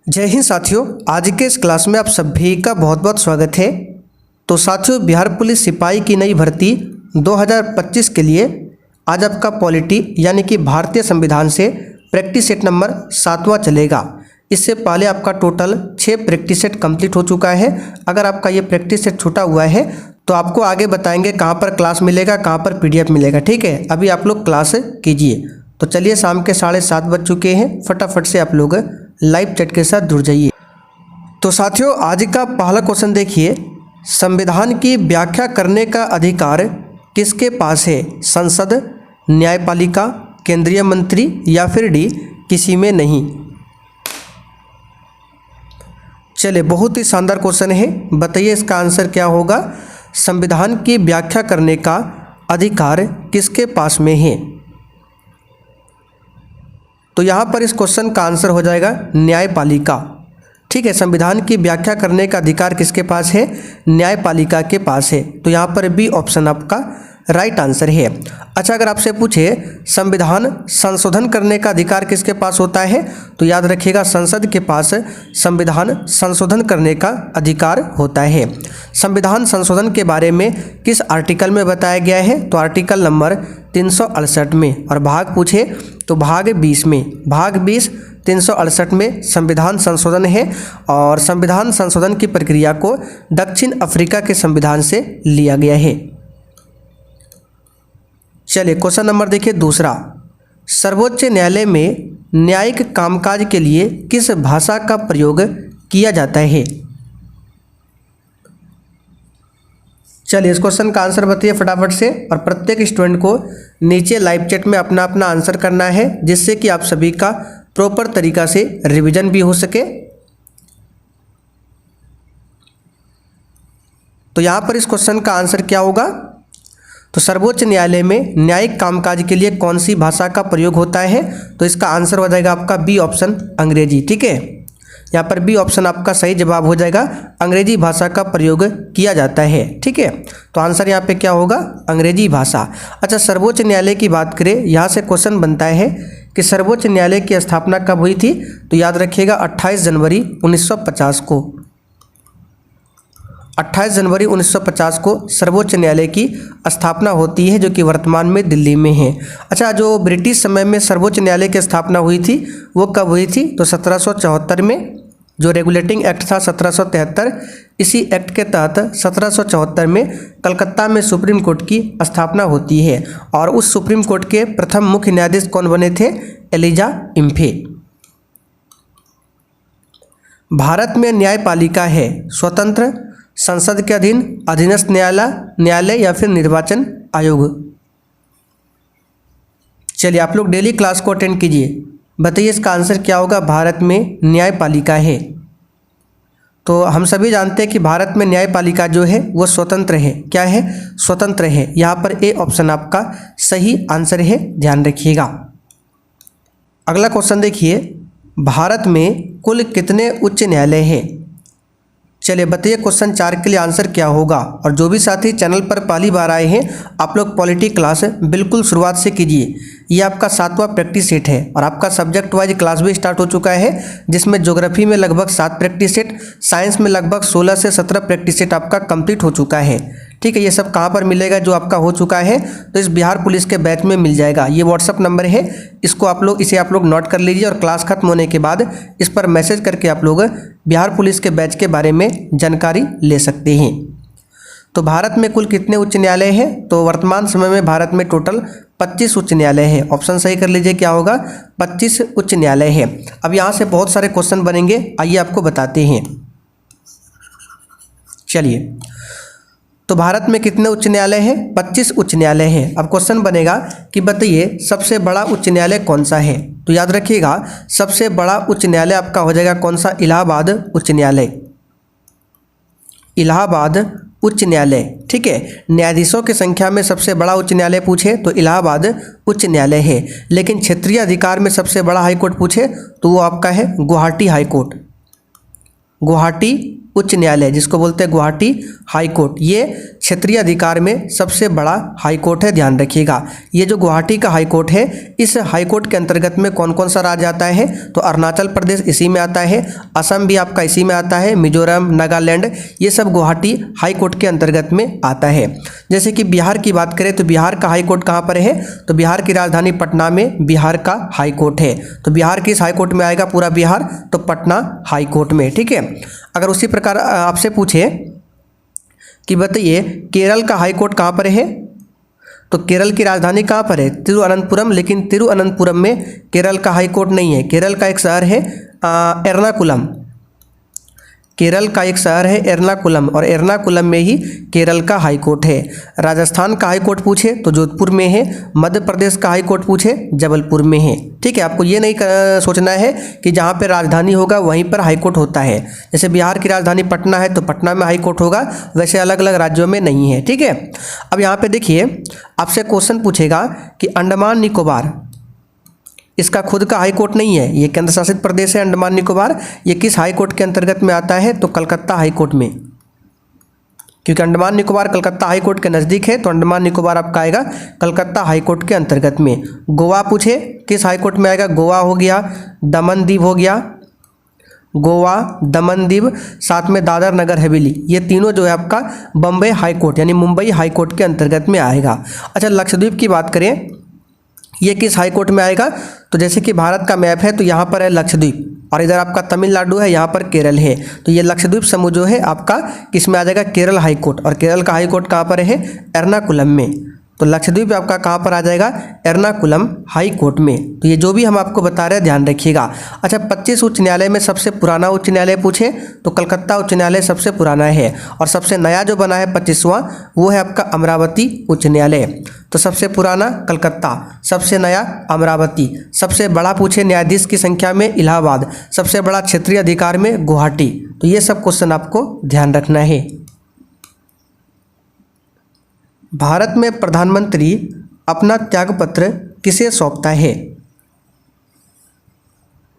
जय हिंद साथियों, आज के इस क्लास में आप सभी का बहुत बहुत स्वागत है। तो साथियों, बिहार पुलिस सिपाही की नई भर्ती 2025 के लिए आज आपका पॉलिटी यानी कि भारतीय संविधान से प्रैक्टिस सेट नंबर 7वां चलेगा। इससे पहले आपका टोटल 6 प्रैक्टिस सेट कंप्लीट हो चुका है। अगर आपका ये प्रैक्टिस सेट छूटा हुआ है तो आपको आगे बताएंगे कहाँ पर क्लास मिलेगा, कहाँ पर PDF मिलेगा। ठीक है, अभी आप लोग क्लास कीजिए। तो चलिए, शाम के 7:30 बज चुके हैं, फटाफट से आप लोग लाइव चैट के साथ जुड़ जाइए। तो साथियों, आज का पहला क्वेश्चन देखिए, संविधान की व्याख्या करने का अधिकार किसके पास है? संसद, न्यायपालिका, केंद्रीय मंत्री या फिर डी किसी में नहीं। चलिए, बहुत ही शानदार क्वेश्चन है, बताइए इसका आंसर क्या होगा। संविधान की व्याख्या करने का अधिकार किसके पास में है? तो यहाँ पर इस क्वेश्चन का आंसर हो जाएगा न्यायपालिका। ठीक है, संविधान की व्याख्या करने का अधिकार किसके पास है? न्यायपालिका के पास है। तो यहाँ पर बी ऑप्शन आपका राइट आंसर है। अच्छा, अगर आपसे पूछे संविधान संशोधन करने का अधिकार किसके पास होता है, तो याद रखिएगा संसद के पास संविधान संशोधन करने का अधिकार होता है। संविधान संशोधन के बारे में किस आर्टिकल में बताया गया है? तो आर्टिकल नंबर 368 में। और भाग पूछे तो भाग 20 में। भाग 20 368 में संविधान संशोधन है और संविधान संशोधन की प्रक्रिया को दक्षिण अफ्रीका के संविधान से लिया गया है। चलिए, क्वेश्चन नंबर देखिए दूसरा, सर्वोच्च न्यायालय में न्यायिक कामकाज के लिए किस भाषा का प्रयोग किया जाता है? चलिए, इस क्वेश्चन का आंसर बताइए फटाफट से। और प्रत्येक स्टूडेंट को नीचे लाइव चैट में अपना अपना आंसर करना है, जिससे कि आप सभी का प्रॉपर तरीका से रिवीजन भी हो सके। तो यहाँ पर इस क्वेश्चन का आंसर क्या होगा? तो सर्वोच्च न्यायालय में न्यायिक कामकाज के लिए कौन सी भाषा का प्रयोग होता है? तो इसका आंसर हो जाएगा आपका बी ऑप्शन अंग्रेजी। ठीक है, यहाँ पर बी ऑप्शन आपका सही जवाब हो जाएगा, अंग्रेजी भाषा का प्रयोग किया जाता है। ठीक है, तो आंसर यहाँ पे क्या होगा? अंग्रेजी भाषा। अच्छा, सर्वोच्च न्यायालय की बात करें, यहाँ से क्वेश्चन बनता है कि सर्वोच्च न्यायालय की स्थापना कब हुई थी? तो याद रखिएगा 28 जनवरी 1950 को। 28 जनवरी 1950 को सर्वोच्च न्यायालय की स्थापना होती है, जो कि वर्तमान में दिल्ली में है। अच्छा, जो ब्रिटिश समय में सर्वोच्च न्यायालय की स्थापना हुई थी वो कब हुई थी? तो 1774 में। जो रेगुलेटिंग एक्ट था 1773, इसी एक्ट के तहत 1774 में कलकत्ता में सुप्रीम कोर्ट की स्थापना होती है। और उस सुप्रीम कोर्ट के प्रथम मुख्य न्यायाधीश कौन बने थे? एलिजा इम्फे। भारत में न्यायपालिका है स्वतंत्र, संसद के अधीन, अधीनस्थ न्यायालय या फिर निर्वाचन आयोग। चलिए, आप लोग डेली क्लास को अटेंड कीजिए, बताइए इसका आंसर क्या होगा। भारत में न्यायपालिका है। तो हम सभी जानते हैं कि भारत में न्यायपालिका जो है वो स्वतंत्र है। क्या है? स्वतंत्र है। यहाँ पर ए ऑप्शन आपका सही आंसर है, ध्यान रखिएगा। अगला क्वेश्चन देखिए, भारत में कुल कितने उच्च न्यायालय हैं? चलिए, बताइए क्वेश्चन 4 के लिए आंसर क्या होगा। और जो भी साथी चैनल पर पहली बार आए हैं, आप लोग पॉलिटी क्लास बिल्कुल शुरुआत से कीजिए। ये आपका 7वां प्रैक्टिस सेट है और आपका सब्जेक्ट वाइज क्लास भी स्टार्ट हो चुका है, जिसमें ज्योग्राफी में लगभग 7 प्रैक्टिस सेट, साइंस में लगभग 16 से 17 प्रैक्टिस सेट आपका कंप्लीट हो चुका है। ठीक है, ये सब कहाँ पर मिलेगा? जो आपका हो चुका है तो इस बिहार पुलिस के बैच में मिल जाएगा। ये व्हाट्सअप नंबर है, इसे आप लोग नोट कर लीजिए और क्लास खत्म होने के बाद इस पर मैसेज करके आप लोग बिहार पुलिस के बैच के बारे में जानकारी ले सकते हैं। तो भारत में कुल कितने उच्च न्यायालय हैं? तो वर्तमान समय में भारत में टोटल 25 उच्च न्यायालय है। ऑप्शन सही कर लीजिए, क्या होगा? 25 उच्च न्यायालय है। अब यहाँ से बहुत सारे क्वेश्चन बनेंगे, आइए आपको बताते हैं। चलिए, तो भारत में कितने उच्च न्यायालय हैं? 25 उच्च न्यायालय हैं। अब क्वेश्चन बनेगा कि बताइए सबसे बड़ा उच्च न्यायालय कौन सा है? तो याद रखिएगा सबसे बड़ा उच्च न्यायालय आपका हो जाएगा कौन सा? इलाहाबाद उच्च न्यायालय। इलाहाबाद उच्च न्यायालय। ठीक है, न्यायाधीशों की संख्या में सबसे बड़ा उच्च न्यायालय पूछे तो इलाहाबाद उच्च न्यायालय है। लेकिन क्षेत्रीय अधिकार में सबसे बड़ा हाईकोर्ट पूछे तो वो आपका है गुवाहाटी हाईकोर्ट। गुवाहाटी उच्च न्यायालय, जिसको बोलते हैं गुवाहाटी हाई कोर्ट, ये क्षेत्रीय अधिकार में सबसे बड़ा हाई कोर्ट है, ध्यान रखिएगा। ये जो गुवाहाटी का हाई कोर्ट है, इस हाई कोर्ट के अंतर्गत में कौन कौन सा राज्य आता है, तो अरुणाचल प्रदेश इसी में आता है, असम भी आपका इसी में आता है, मिजोरम, नागालैंड, ये सब गुवाहाटी हाई कोर्ट के अंतर्गत में आता है। जैसे कि बिहार की बात करें तो बिहार का हाई कोर्ट कहाँ पर है, तो बिहार की राजधानी पटना में बिहार का हाई कोर्ट है। तो बिहार किस हाई कोर्ट में आएगा, पूरा बिहार, तो पटना हाई कोर्ट में, ठीक है। अगर उसी प्रकार आपसे पूछे कि बताइए केरल का हाई कोर्ट कहाँ पर है, तो केरल की राजधानी कहाँ पर है, तिरुअनंतपुरम, लेकिन तिरुअनंतपुरम में केरल का हाई कोर्ट नहीं है। केरल का एक शहर है एर्नाकुलम, केरल का एक शहर है एर्नाकुलम, और एर्नाकुलम में ही केरल का हाई कोर्ट है। राजस्थान का हाई कोर्ट पूछे तो जोधपुर में है, मध्य प्रदेश का हाई कोर्ट पूछे जबलपुर में है, ठीक है। आपको ये नहीं सोचना है कि जहाँ पे राजधानी होगा वहीं पर हाई कोर्ट होता है। जैसे बिहार की राजधानी पटना है तो पटना में हाई कोर्ट होगा, वैसे अलग अलग राज्यों में नहीं है, ठीक है। अब यहाँ पे देखिए आपसे क्वेश्चन पूछेगा कि अंडमान निकोबार, इसका खुद का हाई कोर्ट नहीं है, ये केंद्र शासित प्रदेश है अंडमान निकोबार, ये किस हाई कोर्ट के अंतर्गत में आता है, तो कलकत्ता हाई कोर्ट में, क्योंकि अंडमान निकोबार कलकत्ता हाई कोर्ट के नज़दीक है, तो अंडमान निकोबार आपका आएगा कलकत्ता हाई कोर्ट के अंतर्गत में। गोवा पूछे किस हाई कोर्ट में आएगा, गोवा हो गया, दमन दीव हो गया, गोवा, दमन दीव, साथ में दादर नगर हवेली, ये तीनों जो है आपका बम्बई हाई कोर्ट यानी मुंबई हाई कोर्ट के अंतर्गत में आएगा। अच्छा, लक्षद्वीप की बात करें, ये किस हाई कोर्ट में आएगा, तो जैसे कि भारत का मैप है तो यहाँ पर है लक्षद्वीप और इधर आपका तमिलनाडु है, यहाँ पर केरल है, तो ये लक्षद्वीप समूह जो है आपका किस में आ जाएगा, केरल हाई कोर्ट, और केरल का हाई कोर्ट कहाँ पर है, एर्नाकुलम में। तो लक्षद्वीप आपका कहाँ पर आ जाएगा, एर्नाकुलम हाई कोर्ट में। तो ये जो भी हम आपको बता रहे हैं ध्यान रखिएगा। अच्छा, 25 उच्च न्यायालय में सबसे पुराना उच्च न्यायालय पूछे तो कलकत्ता उच्च न्यायालय सबसे पुराना है, और सबसे नया जो बना है 25वां वो है आपका अमरावती उच्च न्यायालय। तो सबसे पुराना कलकत्ता, सबसे नया अमरावती, सबसे बड़ा पूछे न्यायाधीश की संख्या में इलाहाबाद, सबसे बड़ा क्षेत्रीय अधिकार में गुवाहाटी। तो ये सब क्वेश्चन आपको ध्यान रखना है। भारत में प्रधानमंत्री अपना त्यागपत्र किसे सौंपता है।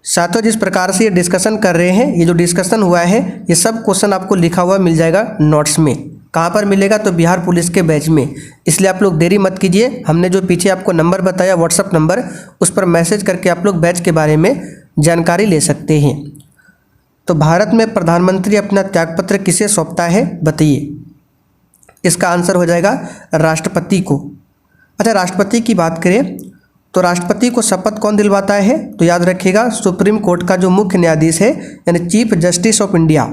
साथियों, जिस प्रकार से ये डिस्कशन कर रहे हैं, ये जो डिस्कशन हुआ है ये सब क्वेश्चन आपको लिखा हुआ मिल जाएगा नोट्स में। कहाँ पर मिलेगा, तो बिहार पुलिस के बैच में। इसलिए आप लोग देरी मत कीजिए, हमने जो पीछे आपको नंबर बताया व्हाट्सअप नंबर, उस पर मैसेज करके आप लोग बैच के बारे में जानकारी ले सकते हैं। तो भारत में प्रधानमंत्री अपना त्यागपत्र किसे सौंपता है, बताइए। इसका आंसर हो जाएगा राष्ट्रपति को। अच्छा, राष्ट्रपति की बात करें तो राष्ट्रपति को शपथ कौन दिलवाता है, तो याद रखिएगा सुप्रीम कोर्ट का जो मुख्य न्यायाधीश है यानी चीफ जस्टिस ऑफ इंडिया,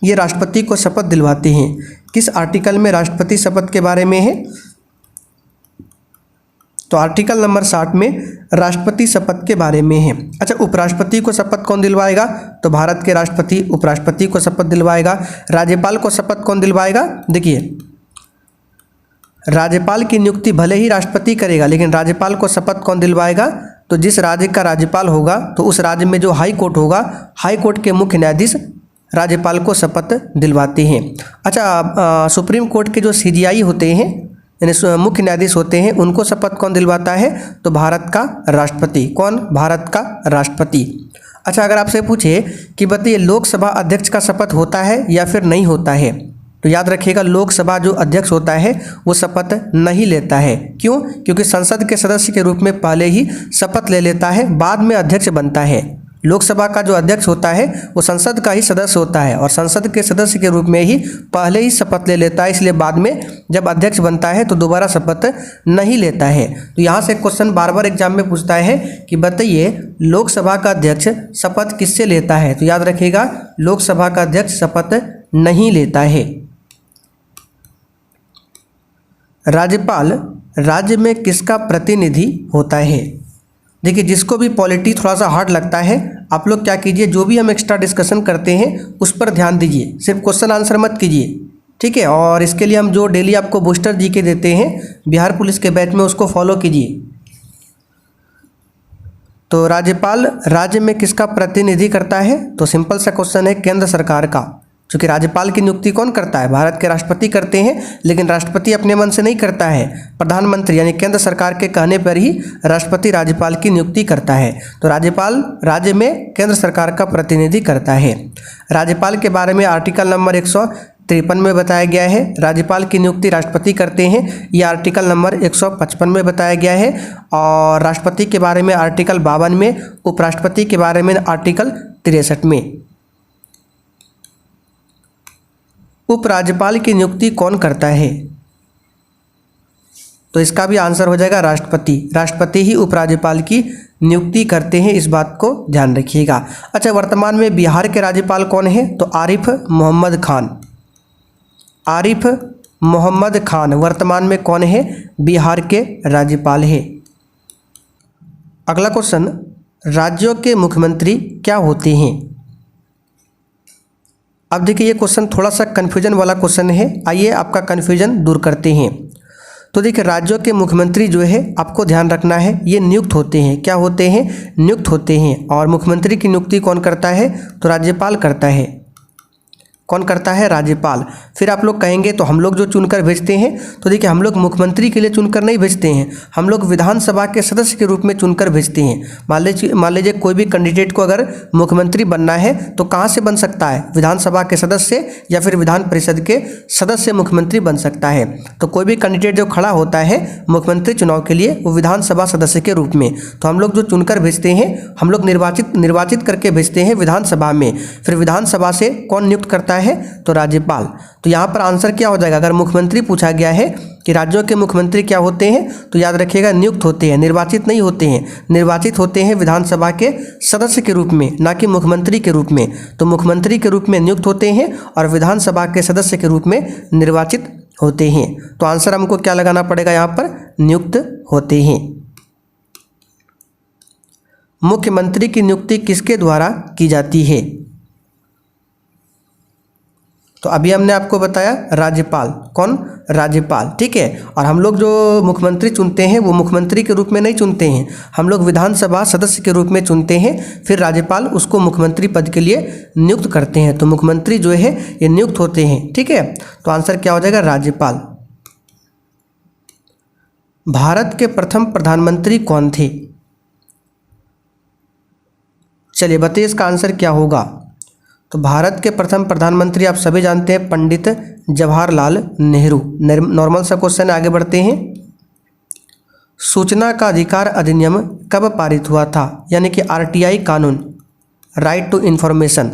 ये राष्ट्रपति को शपथ दिलवाते हैं। किस आर्टिकल में राष्ट्रपति शपथ के बारे में है, तो आर्टिकल नंबर 60 में राष्ट्रपति शपथ के बारे में है। अच्छा, उपराष्ट्रपति को शपथ कौन दिलवाएगा, तो भारत के राष्ट्रपति उपराष्ट्रपति को शपथ दिलवाएगा। राज्यपाल को शपथ कौन दिलवाएगा, देखिए राज्यपाल की नियुक्ति भले ही राष्ट्रपति करेगा, लेकिन राज्यपाल को शपथ कौन दिलवाएगा, तो जिस राज्य का राज्यपाल होगा तो उस राज्य में जो हाई कोर्ट होगा, हाई कोर्ट के मुख्य न्यायाधीश राज्यपाल को शपथ दिलवाते हैं। अच्छा, सुप्रीम कोर्ट के जो CJI होते हैं यानी मुख्य न्यायाधीश होते हैं, उनको शपथ कौन दिलवाता है, तो भारत का राष्ट्रपति। कौन, भारत का राष्ट्रपति। अच्छा, अगर आपसे पूछे कि बताइए लोकसभा अध्यक्ष का शपथ होता है या फिर नहीं होता है, तो याद रखिएगा लोकसभा जो अध्यक्ष होता है वो शपथ नहीं लेता है। क्यों, क्योंकि संसद के सदस्य के रूप में पहले ही शपथ ले लेता है, बाद में अध्यक्ष बनता है। लोकसभा का जो अध्यक्ष होता है वो संसद का ही सदस्य होता है, और संसद के सदस्य के रूप में ही पहले ही शपथ ले लेता है, इसलिए बाद में जब अध्यक्ष बनता है तो दोबारा शपथ नहीं लेता है। तो यहाँ से क्वेश्चन बार बार एग्जाम में पूछता है कि बताइए लोकसभा का अध्यक्ष शपथ किससे लेता है, तो याद रखिएगा लोकसभा का अध्यक्ष शपथ नहीं लेता है। राज्यपाल राज्य में किसका प्रतिनिधि होता है। देखिए, जिसको भी पॉलिटी थोड़ा सा हार्ड लगता है, आप लोग क्या कीजिए, जो भी हम एक्स्ट्रा डिस्कशन करते हैं उस पर ध्यान दीजिए, सिर्फ क्वेश्चन आंसर मत कीजिए, ठीक है। और इसके लिए हम जो डेली आपको बूस्टर जीके देते हैं बिहार पुलिस के बैच में, उसको फॉलो कीजिए। तो राज्यपाल राज्य में किसका प्रतिनिधि करता है, तो सिंपल सा क्वेश्चन है केंद्र सरकार का। क्योंकि राज्यपाल की नियुक्ति कौन करता है? भारत के राष्ट्रपति करते हैं, लेकिन राष्ट्रपति अपने मन से नहीं करता है, प्रधानमंत्री यानी केंद्र सरकार के कहने पर ही राष्ट्रपति राज्यपाल की नियुक्ति करता है। तो राज्यपाल राज्य में केंद्र सरकार का प्रतिनिधि करता है। राज्यपाल के बारे में आर्टिकल नंबर 153 में बताया गया है। राज्यपाल की नियुक्ति राष्ट्रपति करते हैं, यह आर्टिकल नंबर 155 में बताया गया है। और राष्ट्रपति के बारे में आर्टिकल 52 में, उपराष्ट्रपति के बारे में आर्टिकल 63 में। उपराज्यपाल की नियुक्ति कौन करता है? तो इसका भी आंसर हो जाएगा राष्ट्रपति। राष्ट्रपति ही उपराज्यपाल की नियुक्ति करते हैं, इस बात को ध्यान रखिएगा। अच्छा, वर्तमान में बिहार के राज्यपाल कौन है? तो आरिफ मोहम्मद खान। आरिफ मोहम्मद खान वर्तमान में कौन है? बिहार के राज्यपाल है। अगला क्वेश्चन, राज्यों के मुख्यमंत्री क्या होते हैं? अब देखिए, ये क्वेश्चन थोड़ा सा कन्फ्यूजन वाला क्वेश्चन है। आइए आपका कन्फ्यूजन दूर करते हैं। तो देखिए, राज्यों के मुख्यमंत्री जो है आपको ध्यान रखना है, ये नियुक्त होते हैं। क्या होते हैं? नियुक्त होते हैं। और मुख्यमंत्री की नियुक्ति कौन करता है? तो राज्यपाल करता है। कौन करता है? राज्यपाल। फिर आप लोग कहेंगे तो हम लोग जो चुनकर भेजते हैं, तो देखिए हम लोग मुख्यमंत्री के लिए चुनकर नहीं भेजते हैं, हम लोग विधानसभा के सदस्य के रूप में चुनकर भेजते हैं। मान लीजिए कोई भी कैंडिडेट को अगर मुख्यमंत्री बनना है तो कहाँ से बन सकता है? विधानसभा के सदस्य या फिर विधान परिषद के सदस्य मुख्यमंत्री बन सकता है। तो कोई भी कैंडिडेट जो खड़ा होता है मुख्यमंत्री चुनाव के लिए, वो विधानसभा सदस्य के रूप में। तो हम लोग जो चुनकर भेजते हैं, हम लोग निर्वाचित करके भेजते हैं विधानसभा में। फिर विधानसभा से कौन नियुक्त करता है? तो राज्यपाल। तो यहाँ पर आंसर क्या हो जाएगा? अगर मुख्यमंत्री पूछा गया है कि राज्यों के मुख्यमंत्री क्या होते हैं, तो याद रखिएगा नियुक्त होते हैं, निर्वाचित नहीं होते हैं। निर्वाचित होते हैं विधानसभा के सदस्य के रूप में, ना कि मुख्यमंत्री के रूप में। तो मुख्यमंत्री के रूप में नियुक्त होते हैं और विधानसभा के सदस्य के रूप में निर्वाचित होते हैं। तो आंसर हमको क्या लगाना पड़ेगा यहाँ पर? नियुक्त होते हैं। मुख्यमंत्री की नियुक्ति किसके द्वारा की जाती है? तो अभी हमने आपको बताया राज्यपाल। कौन? राज्यपाल। ठीक है। और हम लोग जो मुख्यमंत्री चुनते हैं वो मुख्यमंत्री के रूप में नहीं चुनते हैं, हम लोग विधानसभा सदस्य के रूप में चुनते हैं। फिर राज्यपाल उसको मुख्यमंत्री पद के लिए नियुक्त करते हैं। तो मुख्यमंत्री जो है ये नियुक्त होते हैं। ठीक है। तो आंसर क्या हो जाएगा? राज्यपाल। भारत के प्रथम प्रधानमंत्री कौन थे? चलिए बताइए इसका आंसर क्या होगा। तो भारत के प्रथम प्रधानमंत्री आप सभी जानते हैं, पंडित जवाहरलाल नेहरू। नॉर्मल सा क्वेश्चन है, आगे बढ़ते हैं। सूचना का अधिकार अधिनियम कब पारित हुआ था? यानी कि आरटीआई कानून, राइट टू इंफॉर्मेशन।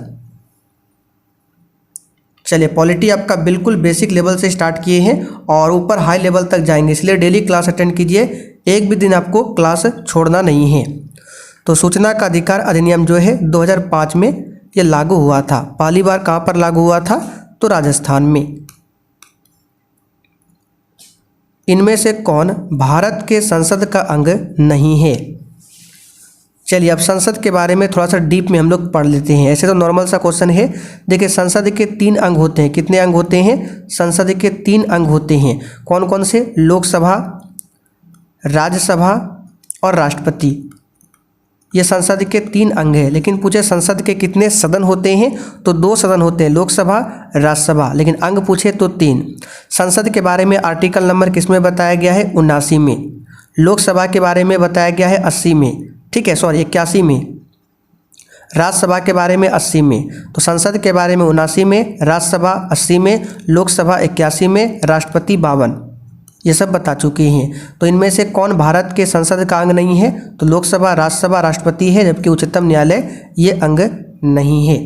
चलिए, पॉलिटी आपका बिल्कुल बेसिक लेवल से स्टार्ट किए हैं और ऊपर हाई लेवल तक जाएंगे, इसलिए डेली क्लास अटेंड कीजिए, एक भी दिन आपको क्लास छोड़ना नहीं है। तो सूचना का अधिकार अधिनियम जो है 2005 में ये लागू हुआ था। पहली बार कहाँ पर लागू हुआ था? तो राजस्थान में। इनमें से कौन भारत के संसद का अंग नहीं है? चलिए, अब संसद के बारे में थोड़ा सा डीप में हम लोग पढ़ लेते हैं। ऐसे तो नॉर्मल सा क्वेश्चन है। देखिए, संसद के 3 अंग होते हैं। कितने अंग होते हैं? संसद के 3 अंग होते हैं। कौन कौन से? लोकसभा, राज्यसभा और राष्ट्रपति। ये संसद के 3 अंग हैं। लेकिन पूछे संसद के कितने सदन होते हैं? तो 2 सदन होते हैं, लोकसभा, राज्यसभा। लेकिन अंग पूछे तो 3। संसद के बारे में आर्टिकल नंबर किस में बताया गया है? 79 में। लोकसभा के बारे में बताया गया है 80 में, ठीक है, सॉरी 81 में। राज्यसभा के बारे में 80 में। तो संसद के बारे में 79 में, राज्यसभा 80 में, लोकसभा 81 में, राष्ट्रपति 52। ये सब बता चुके हैं। तो इनमें से कौन भारत के संसद का अंग नहीं है? तो लोकसभा, राज्यसभा, राष्ट्रपति है, जबकि उच्चतम न्यायालय ये अंग नहीं है।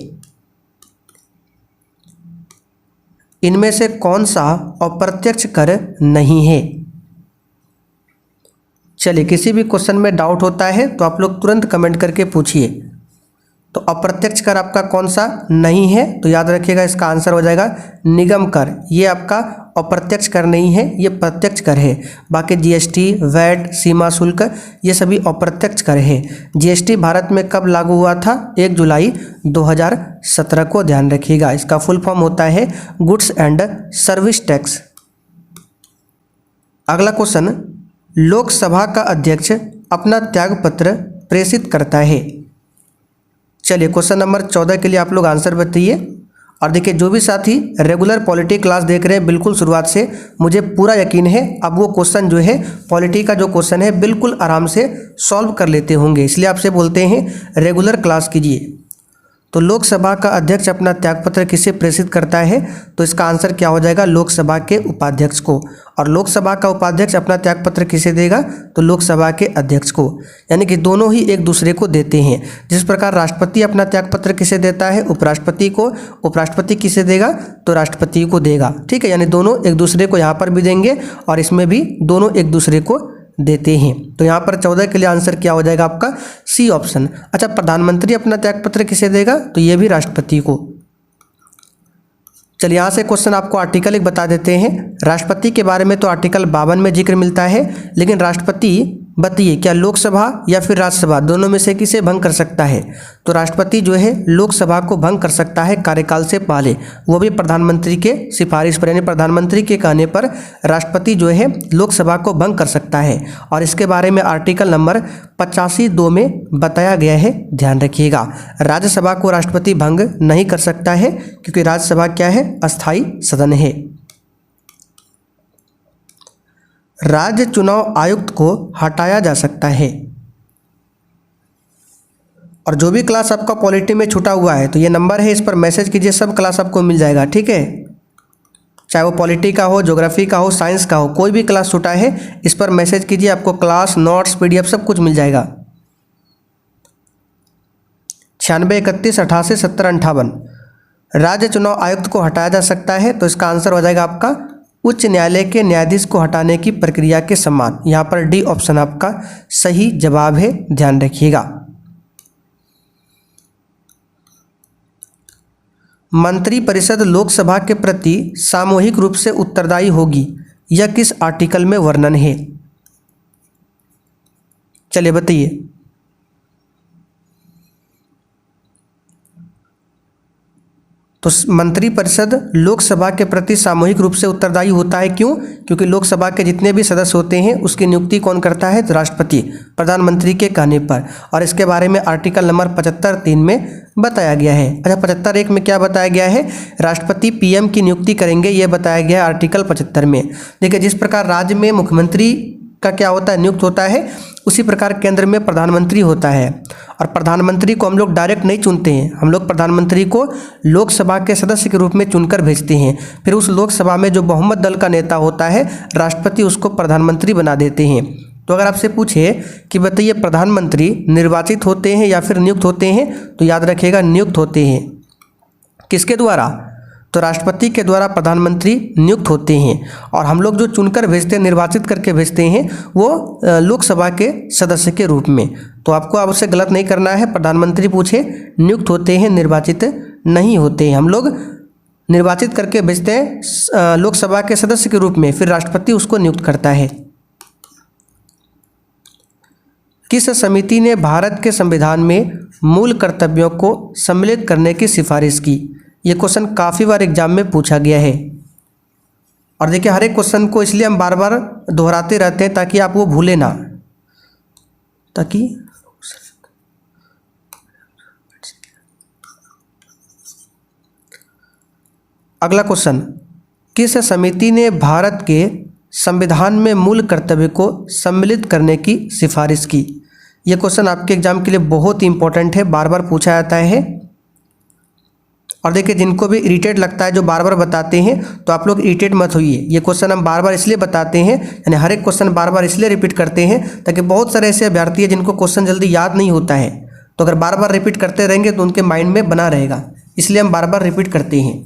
इनमें से कौन सा अप्रत्यक्ष कर नहीं है? चलिए, किसी भी क्वेश्चन में डाउट होता है तो आप लोग तुरंत कमेंट करके पूछिए। तो अप्रत्यक्ष कर आपका कौन सा नहीं है? तो याद रखिएगा इसका आंसर हो जाएगा निगम कर। ये आपका अप्रत्यक्ष कर नहीं है, ये प्रत्यक्ष कर है। बाकी जीएसटी, वैट, सीमा शुल्क ये सभी अप्रत्यक्ष कर है। जीएसटी भारत में कब लागू हुआ था? 1 जुलाई 2017 को, ध्यान रखिएगा। इसका फुल फॉर्म होता है गुड्स एंड सर्विस टैक्स। अगला क्वेश्चन, लोकसभा का अध्यक्ष अपना त्यागपत्र प्रेषित करता है। चलिए, क्वेश्चन नंबर 14 के लिए आप लोग आंसर बताइए। और देखिए जो भी साथी रेगुलर पॉलिटी क्लास देख रहे हैं बिल्कुल शुरुआत से, मुझे पूरा यकीन है अब वो क्वेश्चन जो है पॉलिटी का जो क्वेश्चन है बिल्कुल आराम से सॉल्व कर लेते होंगे, इसलिए आपसे बोलते हैं रेगुलर क्लास कीजिए। तो लोकसभा का अध्यक्ष अपना त्यागपत्र किसे प्रेषित करता है? तो इसका आंसर क्या हो जाएगा? लोकसभा के उपाध्यक्ष को। और लोकसभा का उपाध्यक्ष अपना त्यागपत्र किसे देगा? तो लोकसभा के अध्यक्ष को। यानी कि दोनों ही एक दूसरे को देते हैं। जिस प्रकार राष्ट्रपति अपना त्यागपत्र किसे देता है? उपराष्ट्रपति को। उपराष्ट्रपति किसे देगा? तो राष्ट्रपति को देगा। ठीक है, यानी दोनों एक दूसरे को यहाँ पर भी देंगे और इसमें भी दोनों एक दूसरे को देते हैं। तो यहाँ पर 14 के लिए आंसर क्या हो जाएगा आपका? C option. अच्छा, प्रधानमंत्री अपना त्यागपत्र किसे देगा? तो ये भी राष्ट्रपति को। चलिए यहाँ से क्वेश्चन आपको आर्टिकल एक बता देते हैं। राष्ट्रपति के बारे में तो आर्टिकल 52 में जिक्र मिलता है, लेकिन राष्ट्रपति बताइए क्या लोकसभा या फिर राज्यसभा दोनों में से किसे भंग कर सकता है? तो राष्ट्रपति जो है लोकसभा को भंग कर सकता है कार्यकाल से पहले, वो भी प्रधानमंत्री के सिफारिश पर, यानी प्रधानमंत्री के कहने पर राष्ट्रपति जो है लोकसभा को भंग कर सकता है। और इसके बारे में आर्टिकल नंबर 85(2) में बताया गया है, ध्यान रखिएगा। राज्यसभा को राष्ट्रपति भंग नहीं कर सकता है क्योंकि राज्यसभा क्या है? अस्थायी सदन है। राज्य चुनाव आयुक्त को हटाया जा सकता है। और जो भी क्लास आपका पॉलिटी में छूटा हुआ है तो ये नंबर है, इस पर मैसेज कीजिए, सब क्लास आपको मिल जाएगा। ठीक है, चाहे वो पॉलिटी का हो, ज्योग्राफी का हो, साइंस का हो, कोई भी क्लास छूटा है इस पर मैसेज कीजिए, आपको क्लास नोट्स PDF सब कुछ मिल जाएगा। 96 31 88 70 58 राज्य चुनाव आयुक्त को हटाया जा सकता है, तो इसका आंसर हो जाएगा आपका उच्च न्यायालय के न्यायाधीश को हटाने की प्रक्रिया के समान। यहाँ पर डी ऑप्शन आपका सही जवाब है, ध्यान रखिएगा। मंत्रिपरिषद लोकसभा के प्रति सामूहिक रूप से उत्तरदायी होगी, यह किस आर्टिकल में वर्णन है? चलिए बताइए। तो मंत्रिपरिषद लोकसभा के प्रति सामूहिक रूप से उत्तरदायी होता है, क्यों? क्योंकि लोकसभा के जितने भी सदस्य होते हैं उसकी नियुक्ति कौन करता है? तो राष्ट्रपति, प्रधानमंत्री के कहने पर। और इसके बारे में आर्टिकल नंबर 75(3) में बताया गया है। अच्छा, 75(1) में क्या बताया गया है? राष्ट्रपति PM की नियुक्ति करेंगे, ये बताया गया है आर्टिकल 75 में। देखिए जिस प्रकार राज्य में मुख्यमंत्री का क्या होता है? नियुक्त होता है, उसी प्रकार केंद्र में प्रधानमंत्री होता है। और प्रधानमंत्री को हम लोग डायरेक्ट नहीं चुनते हैं, हम लोग प्रधानमंत्री को लोकसभा के सदस्य के रूप में चुनकर भेजते हैं। फिर उस लोकसभा में जो बहुमत दल का नेता होता है, राष्ट्रपति उसको प्रधानमंत्री बना देते हैं। तो अगर आपसे पूछे कि बताइए प्रधानमंत्री निर्वाचित होते हैं या फिर नियुक्त होते हैं, तो याद रखिएगा नियुक्त होते हैं। किसके द्वारा? तो राष्ट्रपति के द्वारा प्रधानमंत्री नियुक्त होते हैं। और हम लोग जो चुनकर भेजते हैं, निर्वाचित करके भेजते हैं, वो लोकसभा के सदस्य के रूप में। तो आपको अब उससे गलत नहीं करना है। प्रधानमंत्री पूछे नियुक्त होते हैं, निर्वाचित नहीं होते हैं। हम लोग निर्वाचित करके भेजते हैं लोकसभा के सदस्य के रूप में, फिर राष्ट्रपति उसको नियुक्त करता है। किस समिति ने भारत के संविधान में मूल कर्तव्यों को सम्मिलित करने की सिफारिश की? ये क्वेश्चन काफ़ी बार एग्जाम में पूछा गया है। और देखिए हर एक क्वेश्चन को इसलिए हम बार बार दोहराते रहते हैं ताकि आप वो भूलें ना, ताकि अगला क्वेश्चन, किस समिति ने भारत के संविधान में मूल कर्तव्य को सम्मिलित करने की सिफारिश की? ये क्वेश्चन आपके एग्जाम के लिए बहुत ही इंपॉर्टेंट है, बार बार पूछा जाता है। और देखिए जिनको भी इरिटेट लगता है जो बार बार बताते हैं, तो आप लोग इरिटेट मत होइए। ये क्वेश्चन हम बार बार इसलिए बताते हैं, यानी हर एक क्वेश्चन बार बार इसलिए रिपीट करते हैं ताकि बहुत सारे ऐसे अभ्यर्थी हैं जिनको क्वेश्चन जल्दी याद नहीं होता है, तो अगर बार बार रिपीट करते रहेंगे तो उनके माइंड में बना रहेगा, इसलिए हम बार बार रिपीट करते हैं।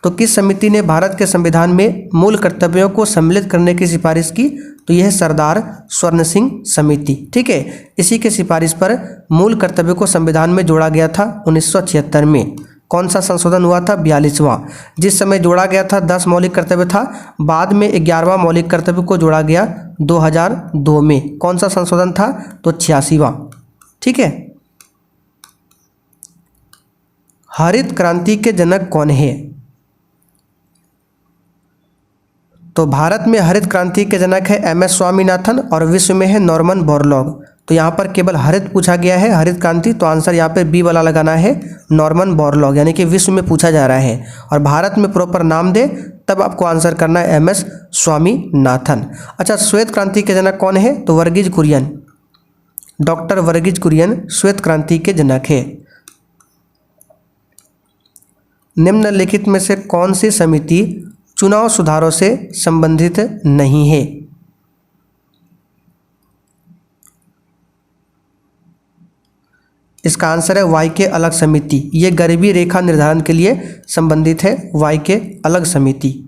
तो किस समिति ने भारत के संविधान में मूल कर्तव्यों को सम्मिलित करने की सिफारिश की? तो यह है सरदार स्वर्ण सिंह समिति। ठीक है, इसी के सिफारिश पर मूल कर्तव्य को संविधान में जोड़ा गया था 1976 में। कौन सा संशोधन हुआ था? 42वां। जिस समय जोड़ा गया था 10 मौलिक कर्तव्य था, बाद में 11वां मौलिक कर्तव्य को जोड़ा गया 2002 में। कौन सा संशोधन था? तो 86वां। ठीक है, हरित क्रांति के जनक कौन है? तो भारत में हरित क्रांति के जनक है MS स्वामीनाथन और विश्व में है नॉर्मन बोरलॉग। तो यहाँ पर केवल हरित पूछा गया है, हरित क्रांति, तो आंसर यहाँ पे बी वाला लगाना है, नॉर्मन बोरलॉग, यानी कि विश्व में पूछा जा रहा है और भारत में प्रॉपर नाम दे तब आपको आंसर करना है एम.एस. स्वामीनाथन। अच्छा, श्वेत क्रांति के जनक कौन है? तो वर्गीज कुरियन, डॉक्टर वर्गीज कुरियन श्वेत क्रांति के जनक है। निम्नलिखित में से कौन सी समिति चुनाव सुधारों से संबंधित नहीं है? इसका आंसर है वाई के अलग समिति। ये गरीबी रेखा निर्धारण के लिए संबंधित है, वाई के अलग समिति।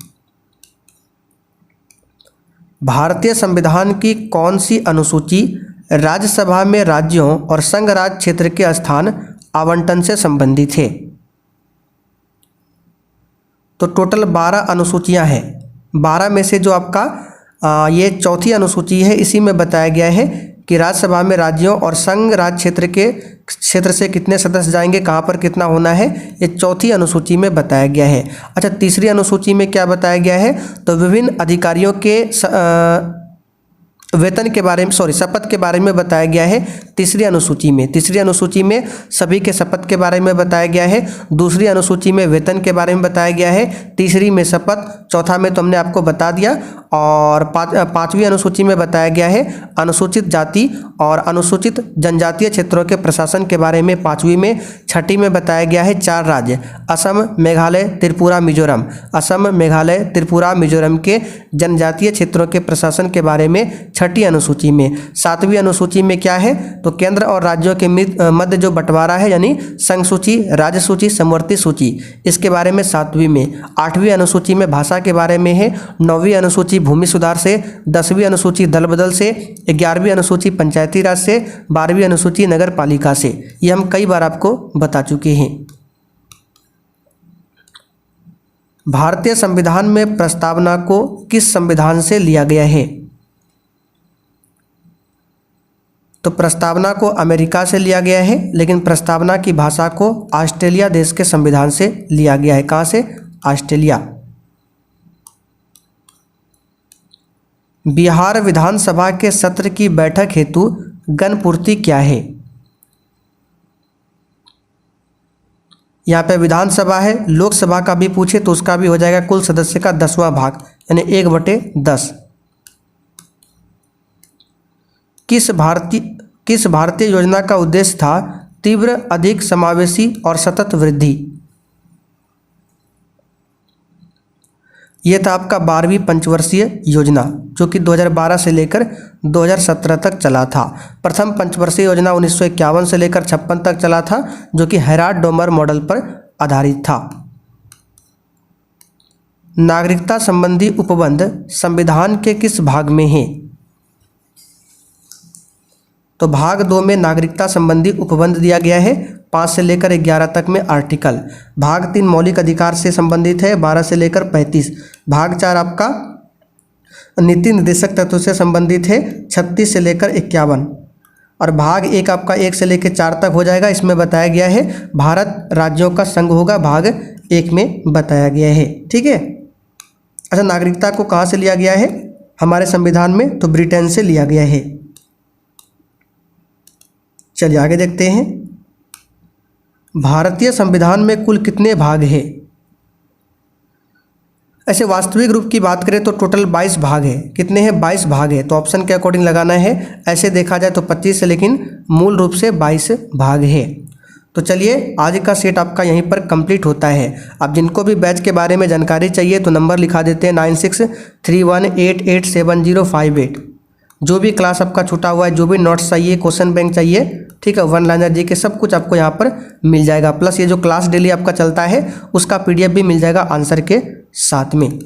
भारतीय संविधान की कौन सी अनुसूची राज्यसभा में राज्यों और संघ राज्य क्षेत्र के स्थान आवंटन से संबंधित है? तो टोटल 12 अनुसूचियां हैं। 12 में से जो आपका ये चौथी अनुसूची है, इसी में बताया गया है कि राज्यसभा में राज्यों और संघ राज्य क्षेत्र से कितने सदस्य जाएंगे, कहाँ पर कितना होना है, ये चौथी अनुसूची में बताया गया है। अच्छा, तीसरी अनुसूची में क्या बताया गया है? तो विभिन्न अधिकारियों के वेतन के बारे में, शपथ के बारे में बताया गया है तीसरी अनुसूची में। तीसरी अनुसूची में सभी के शपथ के बारे में बताया गया है, दूसरी अनुसूची में वेतन के बारे में बताया गया है, तीसरी में शपथ, चौथा में तो हमने आपको बता दिया, और पांचवी अनुसूची में बताया गया है अनुसूचित जाति और अनुसूचित जनजातीय क्षेत्रों के प्रशासन के बारे में पांचवी में। छठी में बताया गया है 4 राज्य, असम, मेघालय, त्रिपुरा, मिजोरम। असम, मेघालय, त्रिपुरा, मिजोरम के जनजातीय क्षेत्रों के प्रशासन के बारे में छठी अनुसूची में। 7वीं अनुसूची में क्या है? तो केंद्र और राज्यों के मध्य जो बंटवारा है, यानी संघ सूची, राज्य सूची, समवर्ती सूची, इसके बारे में 7वीं में। 8वीं अनुसूची में भाषा के बारे में है। 9वीं अनुसूची भूमि सुधार से, 10वीं अनुसूची दल बदल से, 11वीं अनुसूची पंचायती राज से, 12वीं अनुसूची नगर पालिका से। ये हम कई बार आपको बता चुके हैं। भारतीय संविधान में प्रस्तावना को किस संविधान से लिया गया है? तो प्रस्तावना को अमेरिका से लिया गया है, लेकिन प्रस्तावना की भाषा को ऑस्ट्रेलिया देश के संविधान से लिया गया है। कहाँ से? ऑस्ट्रेलिया। बिहार विधानसभा के सत्र की बैठक हेतु गणपूर्ति क्या है? यहाँ पे विधानसभा है, लोकसभा का भी पूछे तो उसका भी हो जाएगा कुल सदस्य का 10वां भाग, यानी 1/10। किस भारतीय योजना का उद्देश्य था तीव्र, अधिक समावेशी और सतत वृद्धि? यह था आपका 12वीं पंचवर्षीय योजना, जो कि 2012 से लेकर 2017 तक चला था। प्रथम पंचवर्षीय योजना 1951 से लेकर 56 तक चला था, जो कि हेराल्ड डोमर मॉडल पर आधारित था। नागरिकता संबंधी उपबंध संविधान के किस भाग में है? तो भाग 2 में नागरिकता संबंधी उपबंध दिया गया है, 5 से लेकर 11 तक में आर्टिकल। भाग 3 मौलिक अधिकार से संबंधित है, 12 से लेकर 35। भाग 4 आपका नीति निर्देशक तत्व से संबंधित है, 36 से लेकर 51। और भाग 1 आपका 1 से लेकर 4 तक हो जाएगा। इसमें बताया गया है भारत राज्यों का संघ होगा, भाग 1 में बताया गया है। ठीक है। अच्छा, नागरिकता को कहाँ से लिया गया है हमारे संविधान में? तो ब्रिटेन से लिया गया है। चलिए आगे देखते हैं। भारतीय संविधान में कुल कितने भाग हैं? ऐसे वास्तविक रूप की बात करें तो टोटल 22 भाग है। कितने हैं? 22 भाग है। तो ऑप्शन के अकॉर्डिंग लगाना है। ऐसे देखा जाए तो 25 है, लेकिन मूल रूप से 22 भाग है। तो चलिए आज का सेट आपका यहीं पर कंप्लीट होता है। अब जिनको भी बैच के बारे में जानकारी चाहिए तो नंबर लिखा देते हैं 9631887058। जो भी क्लास आपका छूटा हुआ है, जो भी नोट्स चाहिए, क्वेश्चन बैंक चाहिए, ठीक है, 1 लाइनर जी के सब कुछ आपको यहाँ पर मिल जाएगा। प्लस ये जो क्लास डेली आपका चलता है उसका PDF भी मिल जाएगा आंसर के साथ में।